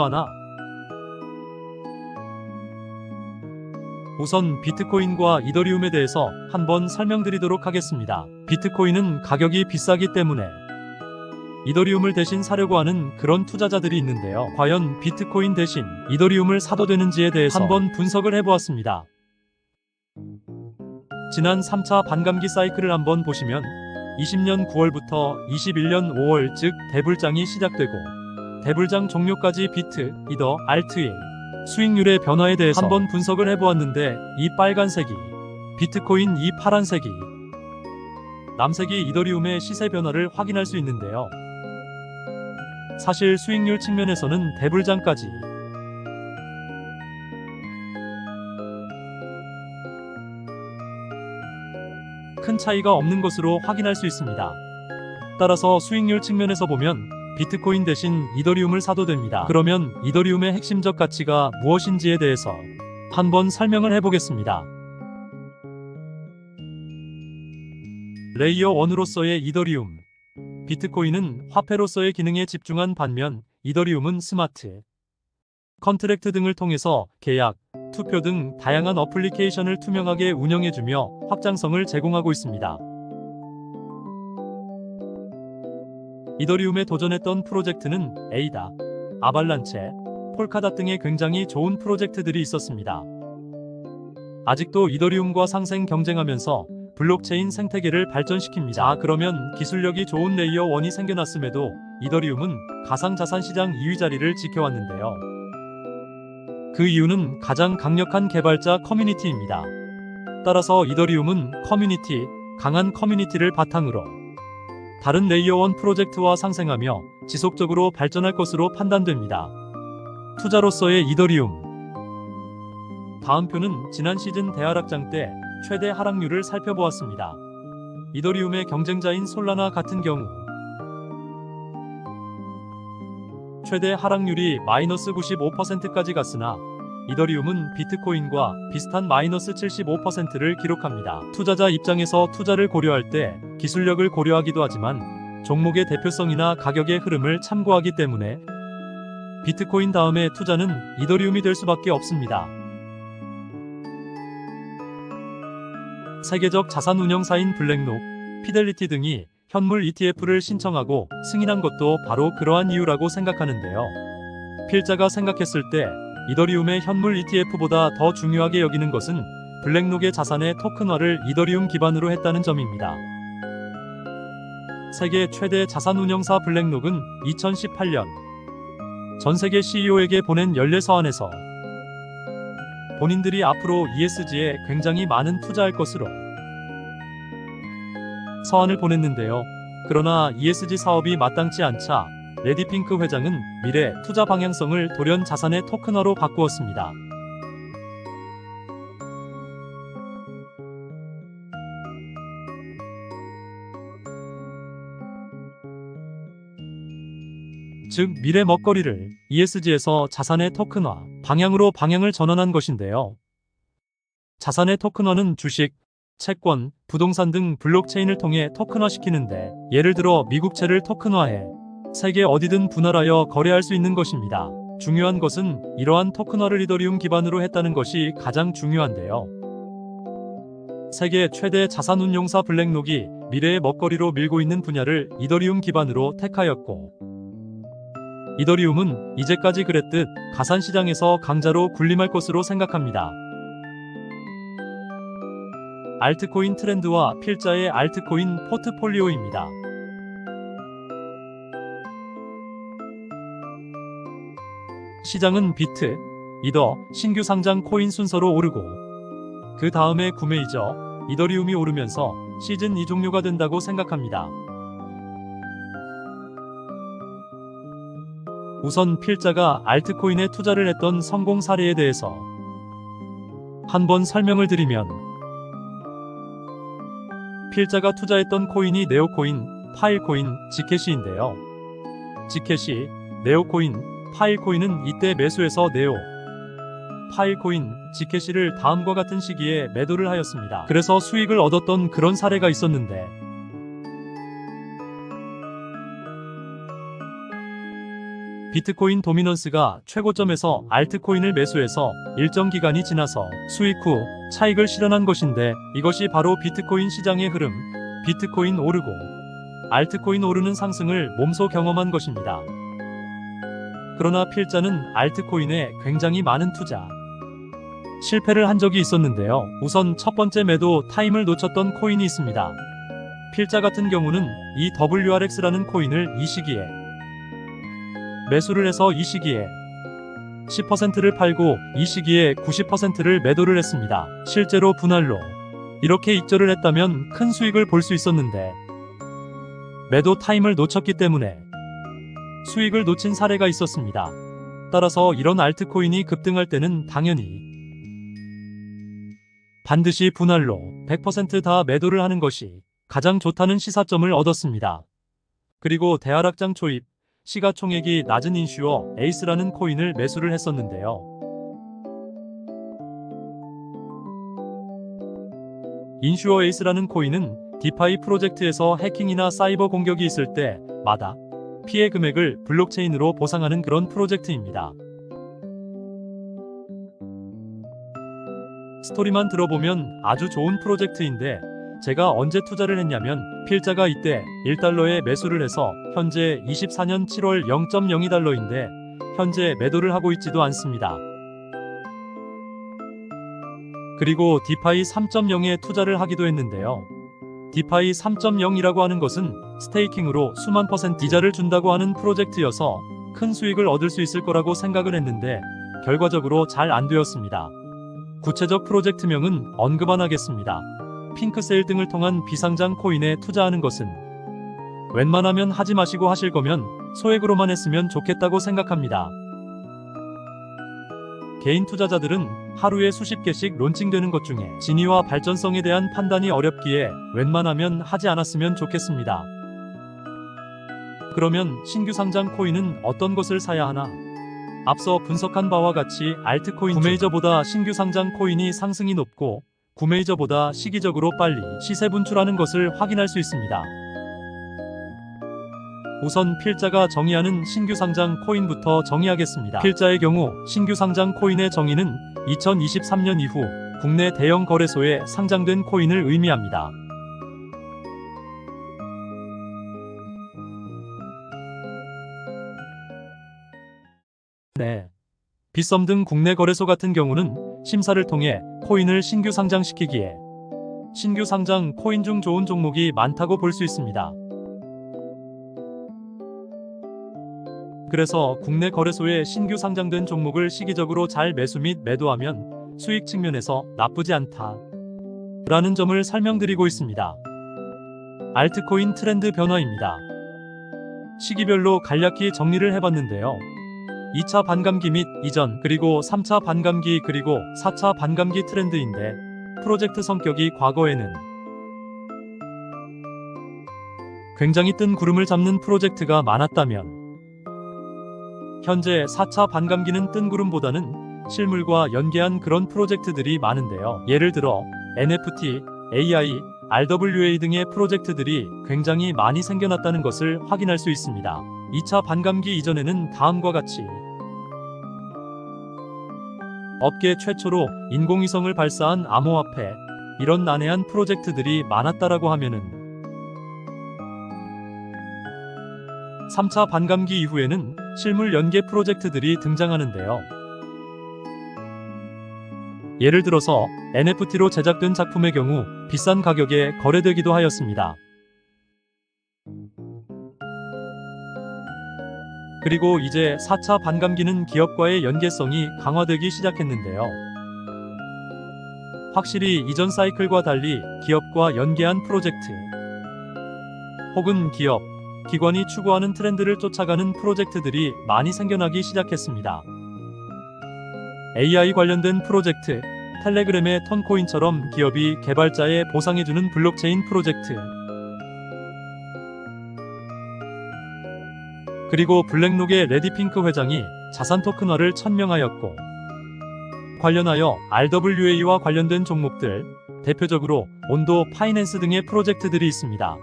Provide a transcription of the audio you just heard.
하나. 우선 비트코인과 이더리움에 대해서 한번 설명드리도록 하겠습니다. 비트코인은 가격이 비싸기 때문에 이더리움을 대신 사려고 하는 그런 투자자들이 있는데요. 과연 비트코인 대신 이더리움을 사도 되는지에 대해서 한번 분석을 해보았습니다. 지난 3차 반감기 사이클을 한번 보시면 20년 9월부터 21년 5월, 즉 대불장이 시작되고 대불장 종료까지 비트, 이더, 알트의 수익률의 변화에 대해서 한번 분석을 해보았는데, 이 빨간색이 비트코인, 이 파란색이 남색이 이더리움의 시세 변화를 확인할 수 있는데요. 사실 수익률 측면에서는 대불장까지 큰 차이가 없는 것으로 확인할 수 있습니다. 따라서 수익률 측면에서 보면 비트코인 대신 이더리움을 사도 됩니다. 그러면 이더리움의 핵심적 가치가 무엇인지에 대해서 한번 설명을 해보겠습니다. 레이어 1으로서의 이더리움. 비트코인은 화폐로서의 기능에 집중한 반면 이더리움은 스마트 컨트랙트 등을 통해서 계약, 투표 등 다양한 어플리케이션을 투명하게 운영해주며 확장성을 제공하고 있습니다. 이더리움에 도전했던 프로젝트는 에이다, 아발란체, 폴카닷 등의 굉장히 좋은 프로젝트들이 있었습니다. 아직도 이더리움과 상생 경쟁하면서 블록체인 생태계를 발전시킵니다. 자, 그러면 기술력이 좋은 레이어 1이 생겨났음에도 이더리움은 가상자산 시장 2위 자리를 지켜왔는데요. 그 이유는 가장 강력한 개발자 커뮤니티입니다. 따라서 이더리움은 강한 커뮤니티를 바탕으로 다른 레이어 1 프로젝트와 상생하며 지속적으로 발전할 것으로 판단됩니다. 투자로서의 이더리움. 다음 표는 지난 시즌 대하락장 때 최대 하락률을 살펴보았습니다. 이더리움의 경쟁자인 솔라나 같은 경우 최대 하락률이 마이너스 95%까지 갔으나 이더리움은 비트코인과 비슷한 마이너스 75%를 기록합니다. 투자자 입장에서 투자를 고려할 때 기술력을 고려하기도 하지만 종목의 대표성이나 가격의 흐름을 참고하기 때문에 비트코인 다음에 투자는 이더리움이 될 수밖에 없습니다. 세계적 자산 운영사인 블랙록, 피델리티 등이 현물 ETF를 신청하고 승인한 것도 바로 그러한 이유라고 생각하는데요. 필자가 생각했을 때 이더리움의 현물 ETF보다 더 중요하게 여기는 것은 블랙록의 자산의 토큰화를 이더리움 기반으로 했다는 점입니다. 세계 최대 자산 운영사 블랙록은 2018년 전 세계 CEO에게 보낸 연례 서한에서 본인들이 앞으로 ESG에 굉장히 많은 투자할 것으로 서한을 보냈는데요. 그러나 ESG 사업이 마땅치 않자 레디핑크 회장은 미래 투자 방향성을 돌연 자산의 토큰화로 바꾸었습니다. 즉 미래 먹거리를 ESG에서 자산의 토큰화 방향으로 방향을 전환한 것인데요. 자산의 토큰화는 주식, 채권, 부동산 등 블록체인을 통해 토큰화시키는데, 예를 들어 미국채를 토큰화해 세계 어디든 분할하여 거래할 수 있는 것입니다. 중요한 것은 이러한 토큰화를 이더리움 기반으로 했다는 것이 가장 중요한데요. 세계 최대 자산 운용사 블랙록이 미래의 먹거리로 밀고 있는 분야를 이더리움 기반으로 택하였고, 이더리움은 이제까지 그랬듯 가산시장에서 강자로 군림할 것으로 생각합니다. 알트코인 트렌드와 필자의 알트코인 포트폴리오입니다. 시장은 비트, 이더, 신규 상장 코인 순서로 오르고 그 다음에 구매이죠. 이더리움이 오르면서 시즌 2 종료가 된다고 생각합니다. 우선 필자가 알트코인에 투자를 했던 성공 사례에 대해서 한번 설명을 드리면, 필자가 투자했던 코인이 네오코인, 파일코인, 지캐시인데요. 지캐시, 네오코인, 파일코인은 이때 매수해서 네오, 파일코인, 지캐시를 다음과 같은 시기에 매도를 하였습니다. 그래서 수익을 얻었던 그런 사례가 있었는데, 비트코인 도미넌스가 최고점에서 알트코인을 매수해서 일정 기간이 지나서 수익 후 차익을 실현한 것인데, 이것이 바로 비트코인 시장의 흐름, 비트코인 오르고 알트코인 오르는 상승을 몸소 경험한 것입니다. 그러나 필자는 알트코인에 굉장히 많은 투자, 실패를 한 적이 있었는데요. 우선 첫 번째 매도 타임을 놓쳤던 코인이 있습니다. 필자 같은 경우는 이 WRX라는 코인을 이 시기에 매수를 해서 이 시기에 10%를 팔고 이 시기에 90%를 매도를 했습니다. 실제로 분할로 이렇게 익절을 했다면 큰 수익을 볼 수 있었는데, 매도 타임을 놓쳤기 때문에 수익을 놓친 사례가 있었습니다. 따라서 이런 알트코인이 급등할 때는 당연히 반드시 분할로 100% 다 매도를 하는 것이 가장 좋다는 시사점을 얻었습니다. 그리고 대하락장 초입, 시가총액이 낮은 인슈어 에이스라는 코인을 매수를 했었는데요. 인슈어 에이스라는 코인은 디파이 프로젝트에서 해킹이나 사이버 공격이 있을 때마다 피해 금액을 블록체인으로 보상하는 그런 프로젝트입니다. 스토리만 들어보면 아주 좋은 프로젝트인데, 제가 언제 투자를 했냐면 필자가 이때 1달러에 매수를 해서 현재 24년 7월 0.02달러인데 현재 매도를 하고 있지도 않습니다. 그리고 디파이 3.0에 투자를 하기도 했는데요. 디파이 3.0이라고 하는 것은 스테이킹으로 수만 % 이자를 준다고 하는 프로젝트여서 큰 수익을 얻을 수 있을 거라고 생각을 했는데 결과적으로 잘 안 되었습니다. 구체적 프로젝트명은 언급 안 하겠습니다. 핑크세일 등을 통한 비상장 코인에 투자하는 것은 웬만하면 하지 마시고 하실 거면 소액으로만 했으면 좋겠다고 생각합니다. 개인 투자자들은 하루에 수십 개씩 론칭되는 것 중에 진위와 발전성에 대한 판단이 어렵기에 웬만하면 하지 않았으면 좋겠습니다. 그러면 신규 상장 코인은 어떤 것을 사야 하나? 앞서 분석한 바와 같이 알트코인 구매이저보다 신규 상장 코인이 상승이 높고 구매이저보다 시기적으로 빨리 시세 분출하는 것을 확인할 수 있습니다. 우선 필자가 정의하는 신규 상장 코인부터 정의하겠습니다. 필자의 경우 신규 상장 코인의 정의는 2023년 이후 국내 대형 거래소에 상장된 코인을 의미합니다. 빗썸 등 국내 거래소 같은 경우는 심사를 통해 코인을 신규 상장시키기에 신규 상장 코인 중 좋은 종목이 많다고 볼 수 있습니다. 그래서 국내 거래소에 신규 상장된 종목을 시기적으로 잘 매수 및 매도하면 수익 측면에서 나쁘지 않다 라는 점을 설명드리고 있습니다. 알트코인 트렌드 변화입니다. 시기별로 간략히 정리를 해봤는데요. 2차 반감기 및 이전, 그리고 3차 반감기, 그리고 4차 반감기 트렌드인데, 프로젝트 성격이 과거에는 굉장히 뜬 구름을 잡는 프로젝트가 많았다면 현재 4차 반감기는 뜬 구름보다는 실물과 연계한 그런 프로젝트들이 많은데요. 예를 들어 NFT, AI, RWA 등의 프로젝트들이 굉장히 많이 생겨났다는 것을 확인할 수 있습니다. 2차 반감기 이전에는 다음과 같이 업계 최초로 인공위성을 발사한 암호화폐, 이런 난해한 프로젝트들이 많았다라고 하면은 3차 반감기 이후에는 실물 연계 프로젝트들이 등장하는데요. 예를 들어서 NFT로 제작된 작품의 경우 비싼 가격에 거래되기도 하였습니다. 그리고 이제 4차 반감기는 기업과의 연계성이 강화되기 시작했는데요. 확실히 이전 사이클과 달리 기업과 연계한 프로젝트 혹은 기업, 기관이 추구하는 트렌드를 쫓아가는 프로젝트들이 많이 생겨나기 시작했습니다. AI 관련된 프로젝트, 텔레그램의 톤코인처럼 기업이 개발자에 보상해주는 블록체인 프로젝트, 그리고 블랙록의 레디핑크 회장이 자산 토큰화를 천명하였고, 관련하여 RWA와 관련된 종목들, 대표적으로 온도 파이낸스 등의 프로젝트들이 있습니다.